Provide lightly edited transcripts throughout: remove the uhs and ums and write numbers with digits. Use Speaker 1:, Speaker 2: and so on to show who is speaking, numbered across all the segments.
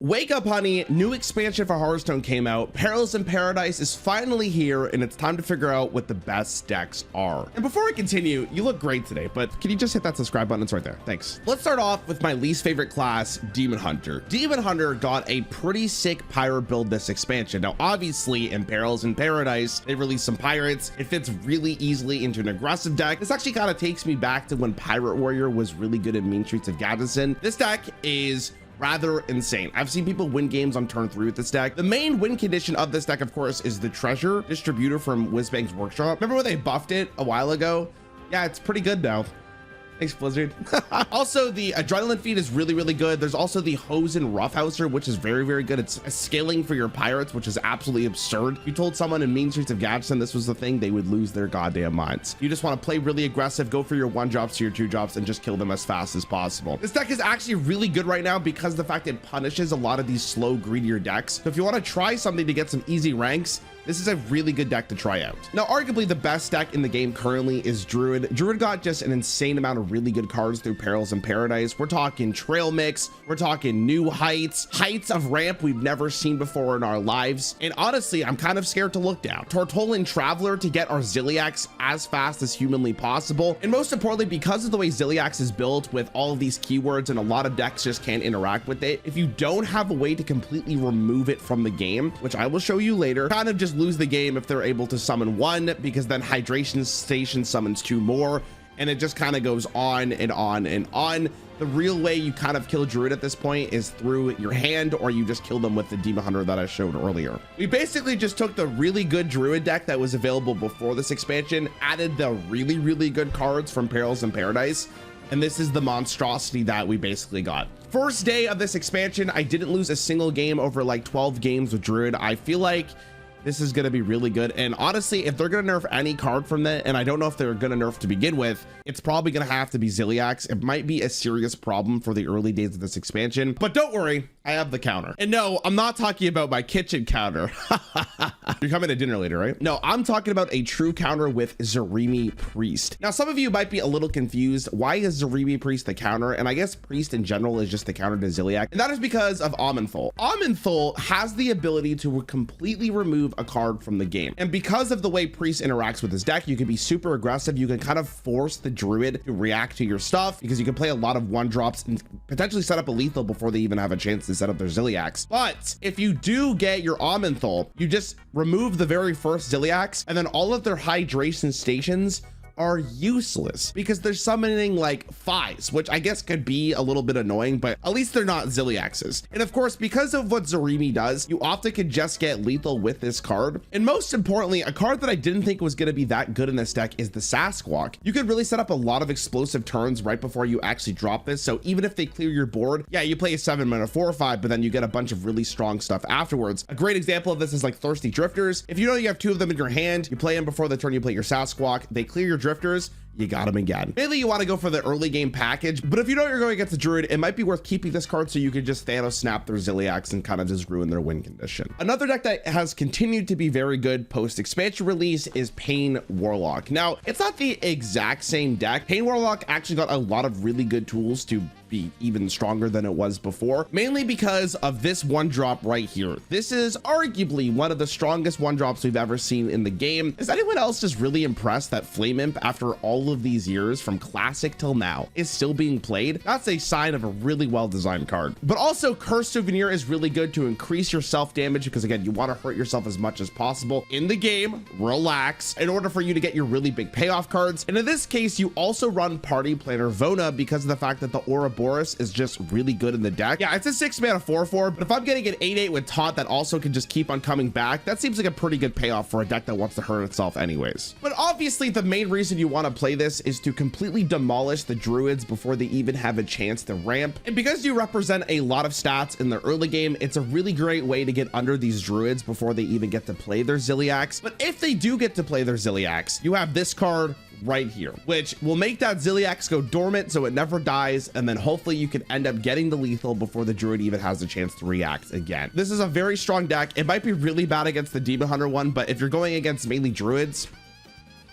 Speaker 1: Wake up, honey. New expansion for Hearthstone came out. Perils in Paradise is finally here, and it's time to figure out what the best decks are. And before we continue, you look great today, but can you just hit that subscribe button? It's right there. Thanks. Let's start off with my least favorite class, Demon Hunter. Demon Hunter got a pretty sick pirate build this expansion. Now, obviously, in Perils in Paradise, they released some pirates. It fits really easily into an aggressive deck. This actually kind of takes me back to when Pirate Warrior was really good in Mean Streets of Gaddison. This deck is rather insane. I've seen people win games on turn 3 with this deck. The main win condition of this deck, of course, is the treasure distributor from Whizbang's Workshop. Remember when they buffed it a while ago? Yeah, it's pretty good now. Thanks, Blizzard. Also, the Adrenaline Feed is really good. There's also the Hosen Roughhouser, which is very good. It's a scaling for your pirates, which is absolutely absurd. If you told someone in Mean Streets of Gaddison this was the thing, they would lose their goddamn minds. You just want to play really aggressive, go for your 1-drops to your 2-drops, and just kill them as fast as possible. This deck is actually really good right now because of the fact it punishes a lot of these slow, greedier decks. So if you want to try something to get some easy ranks, this is a really good deck to try out. Now, arguably the best deck in the game currently is Druid. Druid got just an insane amount of really good cards through Perils in Paradise. We're talking Trail Mix, we're talking new heights of ramp we've never seen before in our lives. And honestly, I'm kind of scared to look down. Tortollan Traveler to get our Ziliax as fast as humanly possible. And most importantly, because of the way Ziliax is built with all of these keywords and a lot of decks just can't interact with it, if you don't have a way to completely remove it from the game, which I will show you later, kind of just lose the game if they're able to summon 1, because then Hydration Station summons 2 more, and it just kind of goes on and on and on. The real way you kind of kill Druid at this point is through your hand, or you just kill them with the Demon Hunter that I showed earlier. We basically just took the really good Druid deck that was available before this expansion, added the really good cards from Perils in Paradise, and this is the monstrosity that we basically got. First day of this expansion, I didn't lose a single game over like 12 games with Druid. I feel like this is going to be really good. And honestly, if they're going to nerf any card from that, and I don't know if they're going to nerf to begin with, it's probably going to have to be Ziliax. It might be a serious problem for the early days of this expansion, but don't worry, I have the counter. And no, I'm not talking about my kitchen counter. You're coming to dinner later, right? No, I'm talking about a true counter with Zarimi Priest. Now, some of you might be a litlittle confused. Why is Zarimi Priest the counter? And I guess Priest in general is just the counter to Ziliax. And that is because of Amenthul. Amenthul has the ability to completely remove a card from the game. And because of the way Priest interacts with his deck, you can be super aggressive. You can kind of force the Druid to react to your stuff because you can play a lot of 1-drops and potentially set up a lethal before they even have a chance to set up their Ziliax. But if you do get your Amenthul, you just remove the very first Ziliax, and then all of their hydration stations are useless because they're summoning like 5s, which I guess could be a little bit annoying, but at least they're not Ziliaxes. And of course, because of what Zarimi does, you often could just get lethal with this card. And most importantly, a card that I didn't think was going to be that good in this deck is the Sasquatch. You could really set up a lot of explosive turns right before you actually drop this. So even if they clear your board, yeah, you play a 7-mana 4/5, but then you get a bunch of really strong stuff afterwards. A great example of this is like Thirsty Drifters. If you know you have 2 of them in your hand, you play them before the turn you play your Sasquatch, they clear your drifters, you got them again. Mainly you want to go for the early game package, but if you know you're going against the Druid, it might be worth keeping this card so you could just Thanos snap their Ziliax and kind of just ruin their win condition. Another deck that has continued to be very good post expansion release is Pain Warlock. Now, it's not the exact same deck. Pain Warlock actually got a lot of really good tools to be even stronger than it was before, mainly because of this 1-drop right here. This is arguably one of the strongest 1-drops we've ever seen in the game. Is anyone else just really impressed that Flame Imp, after all of these years from classic till now, is still being played? That's a sign of a really well-designed card. But also, Curse Souvenir is really good to increase your self damage because again, you want to hurt yourself as much as possible in the game. Relax, in order for you to get your really big payoff cards. And in this case, you also run Party Planner Vona because of the fact that the Aura Boris is just really good in the deck. Yeah, it's a 6-mana 4/4, but if I'm getting an 8/8 with Taunt that also can just keep on coming back, that seems like a pretty good payoff for a deck that wants to hurt itself anyways. But obviously, the main reason you want to play this is to completely demolish the Druids before they even have a chance to ramp. And because you represent a lot of stats in the early game, it's a really great way to get under these Druids before they even get to play their Ziliax. But if they do get to play their Ziliax, you have this card right here, which will make that Ziliax go dormant so it never dies, and then hopefully you can end up getting the lethal before the Druid even has a chance to react again. This is a very strong deck. It might be really bad against the Demon Hunter one, but if you're going against mainly Druids,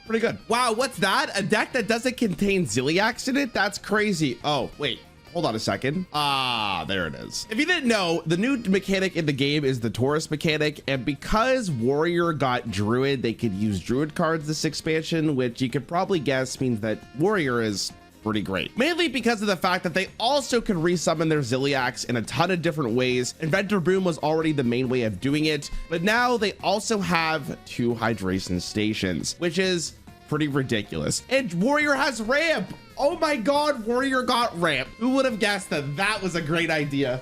Speaker 1: pretty good. Wow, what's that? A deck that doesn't contain Ziliax in it? That's crazy. Oh, wait. Hold on a second. Ah, there it is. If you didn't know, the new mechanic in the game is the tourist mechanic, and because Warrior got Druid, they could use Druid cards this expansion, which you could probably guess means that Warrior is pretty great, mainly because of the fact that they also can resummon their Ziliax in a ton of different ways. Inventor Boom was already the main way of doing it, but now they also have 2 hydration stations, which is pretty ridiculous. And Warrior has ramp. Oh my god, Warrior got ramp. Who would have guessed that that was a great idea?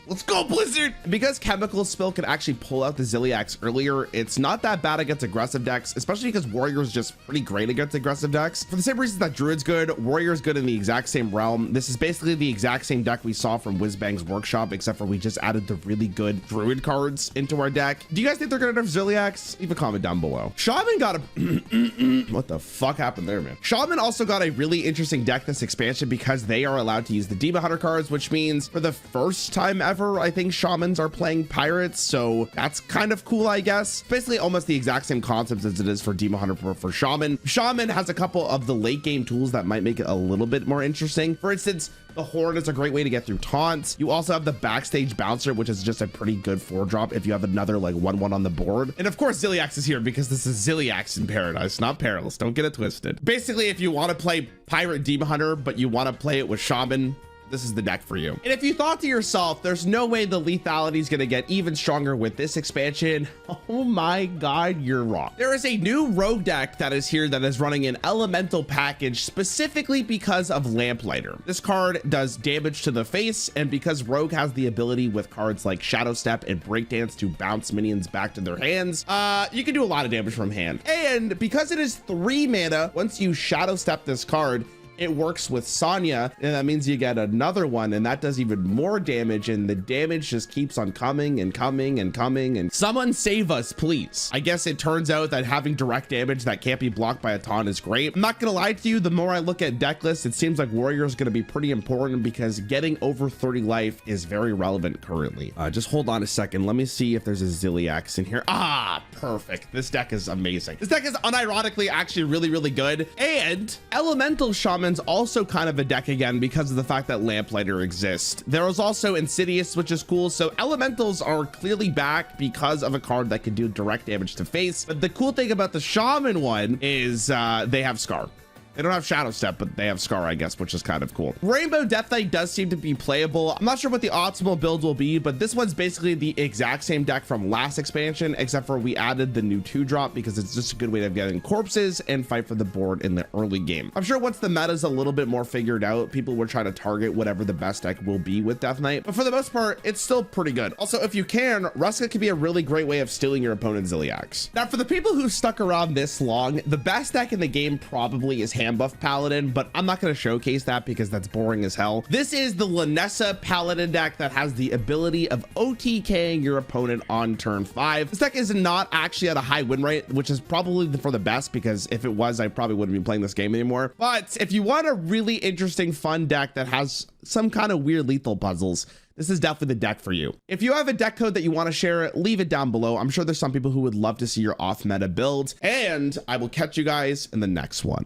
Speaker 1: Let's go, Blizzard! Because Chemical Spill can actually pull out the Ziliax earlier, it's not that bad against aggressive decks, especially because Warrior's just pretty great against aggressive decks. For the same reasons that Druid's good, Warrior's good in the exact same realm. This is basically the exact same deck we saw from Whizbang's Workshop, except for we just added the really good Druid cards into our deck. Do you guys think they're gonna nerf Ziliax? Leave a comment down below. Shaman got a... What the fuck happened there, man? Shaman also got a really interesting deck this expansion because they are allowed to use the Demon Hunter cards, which means for the first time ever, I think Shamans are playing Pirates, so that's kind of cool, I guess. Basically almost the exact same concepts as it is for Demon Hunter for Shaman. Shaman has a couple of the late game tools that might make it a little bit more interesting. For instance, the Horn is a great way to get through taunts. You also have the Backstage Bouncer, which is just a pretty good 4-drop if you have another like 1/1 on the board. And of course, Ziliax is here because this is Ziliax in Paradise, not Perils. Don't get it twisted. Basically, if you want to play Pirate Demon Hunter, but you want to play it with Shaman, this is the deck for you. And if you thought to yourself, there's no way the lethality is going to get even stronger with this expansion, oh my god, you're wrong. There is a new rogue deck that is here that is running an elemental package specifically because of Lamplighter. This card does damage to the face, and because rogue has the ability with cards like Shadow Step and Breakdance to bounce minions back to their hands, you can do a lot of damage from hand. And because it is 3 mana, once you Shadow Step this card, it works with Sonya, and that means you get another one, and that does even more damage, and the damage just keeps on coming and coming and coming, and someone save us, please. I guess it turns out that having direct damage that can't be blocked by a taunt is great. I'm not gonna lie to you, the more I look at deck lists, it seems like Warrior is gonna be pretty important because getting over 30 life is very relevant currently. Just hold on a second. Let me see if there's a Ziliax in here. Ah, perfect. This deck is amazing. This deck is unironically actually really, really good. And Elemental Shaman also kind of a deck again because of the fact that Lamplighter exists. There is also Insidious, which is cool. So elementals are clearly back because of a card that can do direct damage to face. But the cool thing about the Shaman one is they have Scar. They don't have Shadow Step, but they have Scar, I guess, which is kind of cool. Rainbow Death Knight does seem to be playable. I'm not sure what the optimal build will be, but this one's basically the exact same deck from last expansion, except for we added the new 2-drop because it's just a good way of getting corpses and fight for the board in the early game. I'm sure once the meta's a little bit more figured out, people will try to target whatever the best deck will be with Death Knight, but for the most part, it's still pretty good. Also, if you can, Ruska can be a really great way of stealing your opponent's Ziliax. Now, for the people who stuck around this long, the best deck in the game probably is Buff Paladin, but I'm not going to showcase that because that's boring as hell. This is the Lanessa Paladin deck that has the ability of OTKing your opponent on turn 5. This deck is not actually at a high win rate, which is probably for the best because if it was, I probably wouldn't be playing this game anymore. But if you want a really interesting, fun deck that has some kind of weird lethal puzzles, this is definitely the deck for you. If you have a deck code that you want to share, leave it down below. I'm sure there's some people who would love to see your off-meta build, and I will catch you guys in the next one.